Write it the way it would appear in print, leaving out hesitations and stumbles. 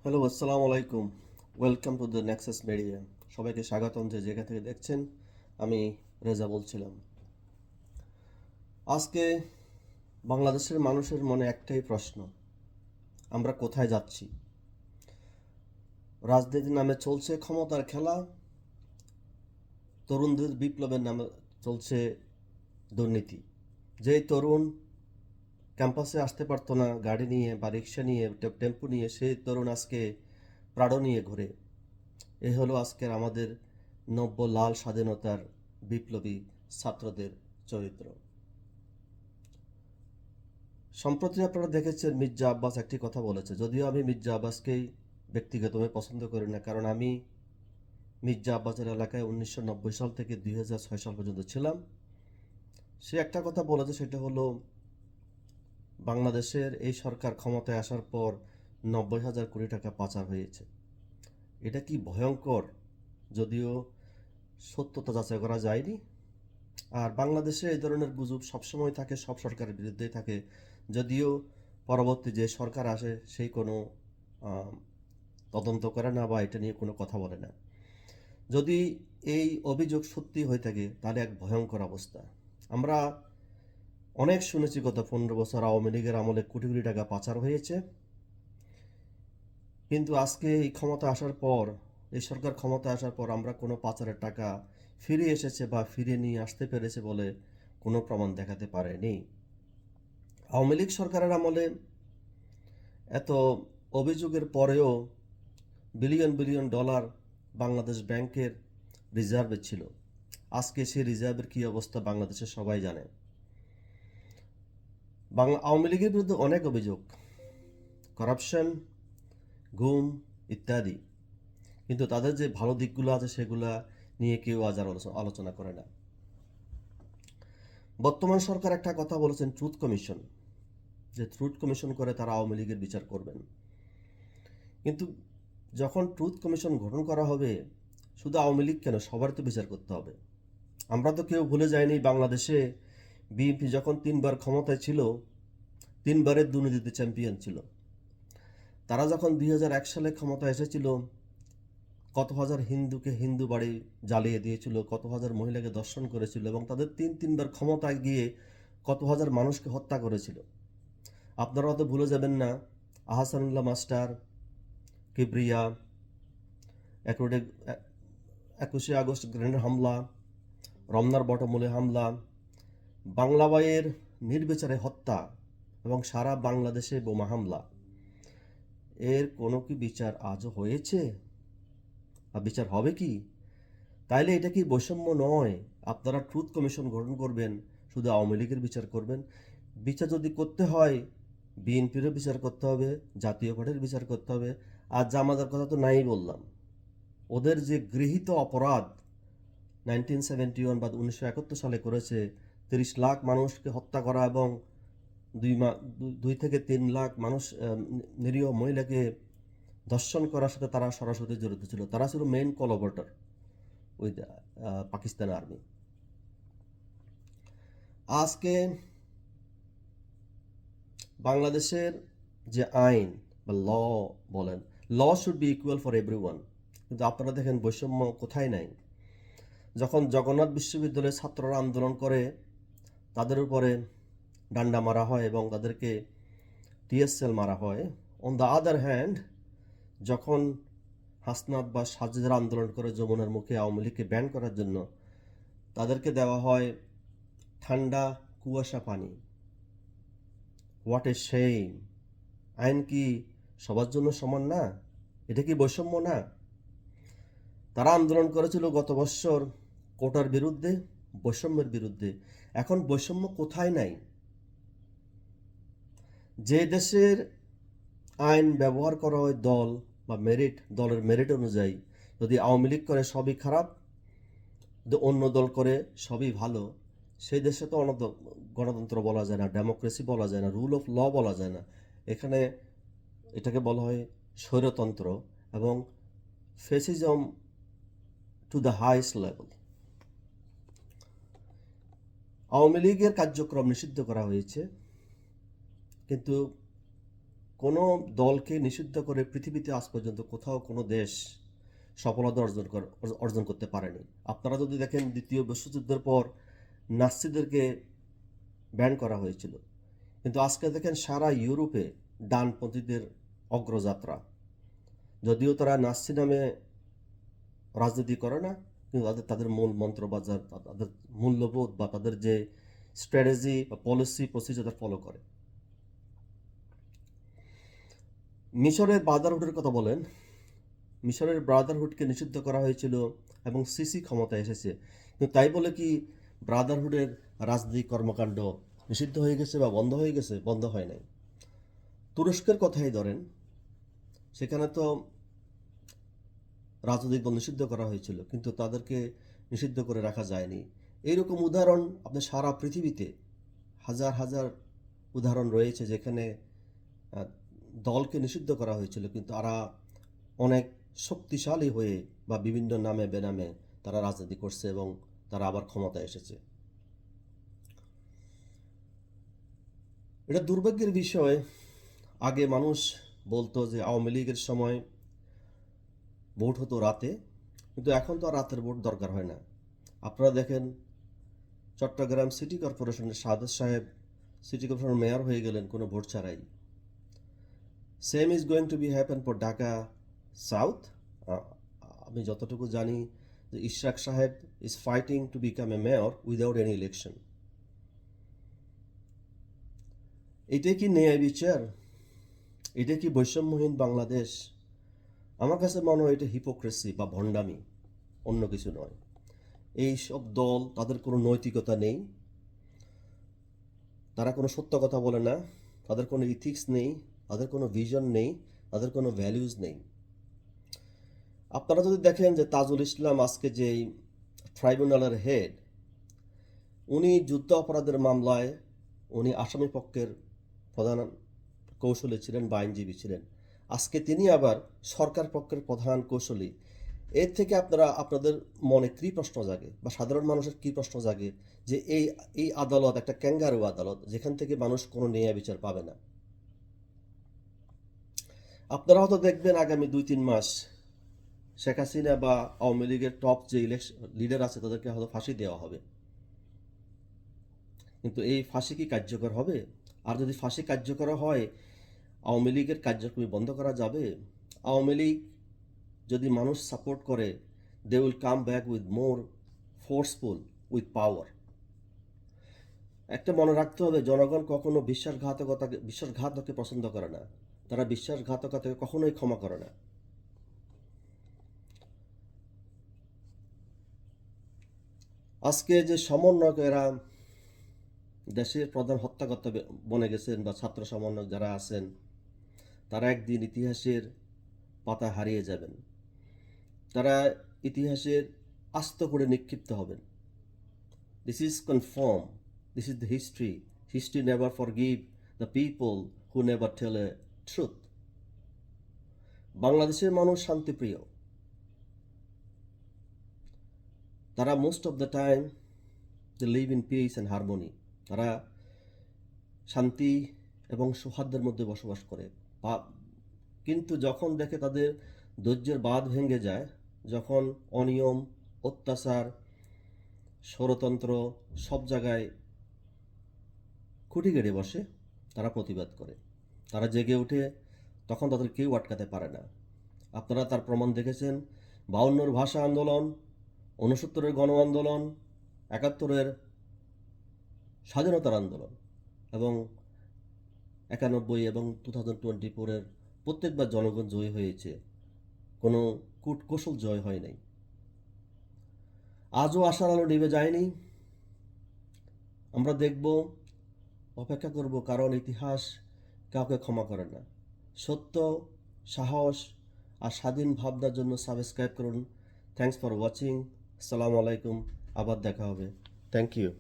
Hello, আসসালামু আলাইকুম। Welcome to the Nexus media. সবাইকে স্বাগতম, যে জায়গা থেকে দেখছেন। আমি রেজা বলছিলাম। আজকে বাংলাদেশের মানুষের মনে একটাই প্রশ্ন: আমরা কোথায় যাচ্ছি? রাজনীতির নামে চলছে ক্ষমতার খেলা, তরুণদের বিপ্লবের নামে চলছে দুর্নীতি। যেই তরুণ ক্যাম্পাসে আসতে পারতো না গাড়ি নিয়ে বা রিক্সা নিয়ে, টেম্পো নিয়ে, সেই তরুণ আজকে প্রাডো নিয়ে ঘুরে। এ হলো আজকের আমাদের নব্য লাল স্বাধীনতার বিপ্লবী ছাত্রদের চরিত্র। সম্প্রতি আপনারা দেখেছেন মির্জা আব্বাস একটি কথা বলেছে, যদিও আমি মির্জা আব্বাসকেই ব্যক্তিগতভাবে পছন্দ করি না, কারণ আমি মির্জা আব্বাসের এলাকায় 1990 সাল থেকে 2006 সাল পর্যন্ত ছিলাম। সে একটা কথা বলেছে, সেটা হলো বাংলাদেশের এই সরকার ক্ষমতায় আসার পর 90,000 কোটি টাকা পাচার হয়েছে। এটা কি ভয়ঙ্কর, যদিও সত্যতা যাচাই করা যায়নি। আর বাংলাদেশে এই ধরনের গুজব সবসময় থাকে, সব সরকারের বিরুদ্ধেই থাকে, যদিও পরবর্তী যে সরকার আসে সেই কোনো আহ, তদন্ত করে না বা এটা নিয়ে কোনো কথা বলে না। যদি এই অভিযোগ সত্যি হয়ে থাকে তাহলে এক ভয়ঙ্কর অবস্থা। আমরা অনেক শুনেছি গত 15 বছর আওয়ামী লীগের আমলে কোটি কোটি টাকা পাচার হয়েছে, কিন্তু আজকে এই ক্ষমতা আসার পর, এই সরকার ক্ষমতা আসার পর আমরা কোনো পাচারের টাকা ফিরে এসেছে বা ফিরে নিয়ে আসতে পেরেছে বলে কোনো প্রমাণ দেখাতে পারেনি। আওয়ামী লীগ সরকারের আমলে এত অভিযোগের পরেও বিলিয়ন বিলিয়ন ডলার বাংলাদেশ ব্যাংকের রিজার্ভে ছিল। আজকে সেই রিজার্ভের কী অবস্থা বাংলাদেশের সবাই জানে। আওয়ামী লীগের বিরুদ্ধে অনেক অভিযোগ, করাপশন, গুম ইত্যাদি, কিন্তু তাদের যে ভালো দিকগুলো আছে সেগুলো নিয়ে কেউ আজ আর আলোচনা করে না। বর্তমান সরকার একটা কথা বলেছেন, ট্রুথ কমিশন, যে ট্রুথ কমিশন করে তারা আওয়ামী লীগের বিচার করবেন। কিন্তু যখন ট্রুথ কমিশন গঠন করা হবে, শুধু আওয়ামী লীগ কেন, সবার তো বিচার করতে হবে। আমরা তো কেউ ভুলে যাইনি বাংলাদেশে বিএনপি যখন 3বার ক্ষমতায় ছিল, 3বারের দুর্নীতিতে চ্যাম্পিয়ন ছিল। তারা যখন 2001 সালে ক্ষমতা এসেছিল, কত হাজার হিন্দুকে হিন্দু বাড়ি জ্বালিয়ে দিয়েছিল, কত হাজার মহিলাকে ধর্ষণ করেছিল, এবং তাদের তিনবার ক্ষমতায় গিয়ে কত হাজার মানুষকে হত্যা করেছিল। আপনারা তো ভুলে যাবেন না আহসানুল্লাহ মাস্টার, কিবরিয়া, 21শে আগস্ট গ্রেনেড হামলা, রমনার বটমূলে হামলা, বাংলাবাইয়ের নির্বিচারে হত্যা এবং সারা বাংলাদেশে বোমা হামলা। এর কোনো কি বিচার আজও হয়েছে? আর বিচার হবে কি? তাইলে এটা কি বৈষম্য নয়? আপনারা ট্রুথ কমিশন গঠন করবেন, শুধু আওয়ামী লীগের বিচার করবেন? বিচার যদি করতে হয়, বিএনপিরও বিচার করতে হবে, জাতীয় পার্টির বিচার করতে হবে। আর জামাতের কথা তো নাই বললাম। ওদের যে গৃহীত অপরাধ 1971 বা 1971 সালে করেছে, 30 লাখ মানুষকে হত্যা করা এবং 2 থেকে 3 লাখ মানুষ, নিরীহ মহিলাকে ধর্ষণ করার সাথে তারা সরাসরি জড়িত ছিল। তারা ছিল main collaborator with Pakistan army. আজকে বাংলাদেশের যে আইন বা বলেন, law should be equal for everyone, কিন্তু আপনারা দেখেন বৈষম্য কোথায় নাই। যখন জগন্নাথ বিশ্ববিদ্যালয়ের ছাত্ররা আন্দোলন করে, তাদের উপরে ডান্ডা মারা হয় এবং তাদেরকে টিএসএল মারা হয়। অন দ্য আদার হ্যান্ড, যখন হাসনাত বা সাজেদারা আন্দোলন করে যমুনার মুখে আওয়ামী লীগকে ব্যান করার জন্য, তাদেরকে দেওয়া হয় ঠান্ডা কুয়াশা পানি। What a shame! আইন কি সবার জন্য সমান না? এটা কি বৈষম্য না? তারা আন্দোলন করেছিল গত বছর কোটার বিরুদ্ধে, বৈষম্যের বিরুদ্ধে। এখন বৈষম্য কোথায় নাই? যে দেশের আইন ব্যবহার করা হয় দল বা মেরিট, দলের মেরিট অনুযায়ী, যদি আওয়ামী লীগ করে সবই খারাপ, অন্য দল করে সবই ভালো, সেই দেশে তো গণতন্ত্র বলা যায় না, ডেমোক্রেসি বলা যায় না, রুল অফ ল বলা যায় না। এখানে এটাকে বলা হয় স্বৈরতন্ত্র এবং fascism to the highest level. Awami লীগের কার্যক্রম নিষিদ্ধ করা হয়েছে, কিন্তু কোনো দলকে নিষিদ্ধ করে পৃথিবীতে আজ পর্যন্ত কোথাও কোনো দেশ সফলতা অর্জন করতে পারেনি। আপনারা যদি দেখেন দ্বিতীয় বিশ্বযুদ্ধের পর নাৎসিদেরকে ব্যান করা হয়েছিল, কিন্তু আজকে দেখেন সারা ইউরোপে ডানপন্থীদের অগ্রযাত্রা। যদিও তারা নাৎসি নামে রাজনীতি করে না, কিন্তু তাদের মূল মন্ত্র বা তাদের মূল্যবোধ বা তাদের যে স্ট্র্যাটেজি বা পলিসি প্রসিজার ফলো করে। মিশরের ব্রাদারহুডের কথা বলেন, মিশরের ব্রাদারহুডকে নিষিদ্ধ করা হয়েছিল এবং সিসি ক্ষমতায় এসেছে, কিন্তু তাই বলে কি ব্রাদারহুডের রাজনৈতিক কর্মকাণ্ড নিষিদ্ধ হয়ে গেছে বা বন্ধ হয়ে গেছে? বন্ধ হয় নাই। তুরস্কের কথাই ধরেন, সেখানে তো রাজনৈতিক দল নিষিদ্ধ করা হয়েছিল, কিন্তু তাদেরকে নিষিদ্ধ করে রাখা যায়নি। এইরকম উদাহরণ আপনি সারা পৃথিবীতে হাজার হাজার উদাহরণ রয়েছে যেখানে দলকে নিষিদ্ধ করা হয়েছিল, কিন্তু তারা অনেক শক্তিশালী হয়ে বা বিভিন্ন নামে বেনামে তারা রাজনীতি করছে এবং তারা আবার ক্ষমতায় এসেছে। এটা দুর্ভাগ্যের বিষয়। আগে মানুষ বলতো যে আওয়ামী লীগের সময় ভোট হতো রাতে, কিন্তু এখন তো আর রাতের ভোট দরকার হয় না। আপনারা দেখেন চট্টগ্রাম সিটি কর্পোরেশনের সাদেক সাহেব সিটি কর্পোরেশনের মেয়র হয়ে গেলেন কোনো ভোট ছাড়াই। Same is going to B happen for Dhaka south. আমি যতটুকু জানি যে ইশরাক সাহেব is fighting to become a mayor without any election. এটাই কি ন্যায় বিচার? এটা কি বৈষম্যহীন বাংলাদেশ? আমার কাছে মনে হয় এটা হিপোক্রেসি বা ভণ্ডামি, অন্য কিছু নয়। এই সব দল, তাদের কোনো নৈতিকতা নেই, তারা কোনো সত্য কথা বলে না, তাদের কোনো ইথিক্স নেই, তাদের কোনো ভিশন নেই, তাদের কোনো ভ্যালুজ নেই। আপনারা যদি দেখেন যে তাজুল ইসলাম আজকে যেই ট্রাইব্যুনালের হেড, উনি যুদ্ধ অপরাধের মামলায় উনি আসামি পক্ষের প্রধান কৌশলী ছিলেন বা আইনজীবী ছিলেন। আজকে তিনি আবার সরকার পক্ষের প্রধান কৌশলী। এর থেকে আপনাদের মনে কী প্রশ্ন জাগে বা সাধারণ মানুষের কী প্রশ্ন জাগে যে এই আদালত একটা ক্যাঙ্গারু আদালত, যেখান থেকে মানুষ কোনো ন্যায় বিচার পাবে না। আপনারা হয়তো দেখবেন আগামী 2-3 মাস শেখ হাসিনা বা আওয়ামী লীগের টপ যে লিডার আছে তাদেরকে হয়তো ফাঁসি দেওয়া হবে, কিন্তু এই ফাঁসি কি কার্যকর হবে? আর যদি ফাঁসি কার্যকর হয়, আওয়ামী লীগের কার্যক্রম বন্ধ করা যাবে? আওয়ামী লীগ যদি মানুষ সাপোর্ট করে, they will come back with more forceful with power. একটা মনে রাখতে হবে, জনগণ কখনো বিশ্বাসঘাতককে পছন্দ করে না, তারা বিশ্বাসঘাতকতাকে কখনোই ক্ষমা করে না। আজকে যে সমন্বয়কেরা দেশের প্রধান হত্যাকর্তা বনে গেছেন বা ছাত্র সমন্বয়ক যারা আছেন, তারা একদিন ইতিহাসের পাতা হারিয়ে যাবেন। তারা ইতিহাসের আস্ত করে নিক্ষিপ্ত হবেন। This is confirm, this is the history. History never forgive the people who never tell a truth. বাংলাদেশের মানুষ শান্তিপ্রিয়, তারা most of the time they live in peace and harmony. তারা শান্তি এবং সৌহার্দ্যের মধ্যে বসবাস করে। কিন্তু যখন দেখে তাদের ধৈর্যের বাঁধ ভেঙে যায়, যখন অনিয়ম, অত্যাচার, ষড়যন্ত্র সব জায়গায় খুঁটি গেড়ে বসে, তারা প্রতিবাদ করে, তারা জেগে ওঠে, তখন তাদের কেউ আটকাতে পারে না। আপনারা তার প্রমাণ দেখেছেন 52-র ভাষা আন্দোলন, 69-এর গণ আন্দোলন, 71-এর স্বাধীনতার আন্দোলন এবং 91 এবং 2024-এর প্রত্যেকবার জনগণ জয়ী হয়েছে, কোনো কূটকৌশল জয় হয় নাই। আজও আশার আলো নিভে যায়নি। আমরা দেখব, অপেক্ষা করব, কারণ ইতিহাস কাউকে ক্ষমা করে না। সত্য, সাহস আর স্বাধীন ভাবনার জন্য সাবস্ক্রাইব করুন। Thanks for watching. আসসালামু আলাইকুম। আবার দেখা হবে। Thank you.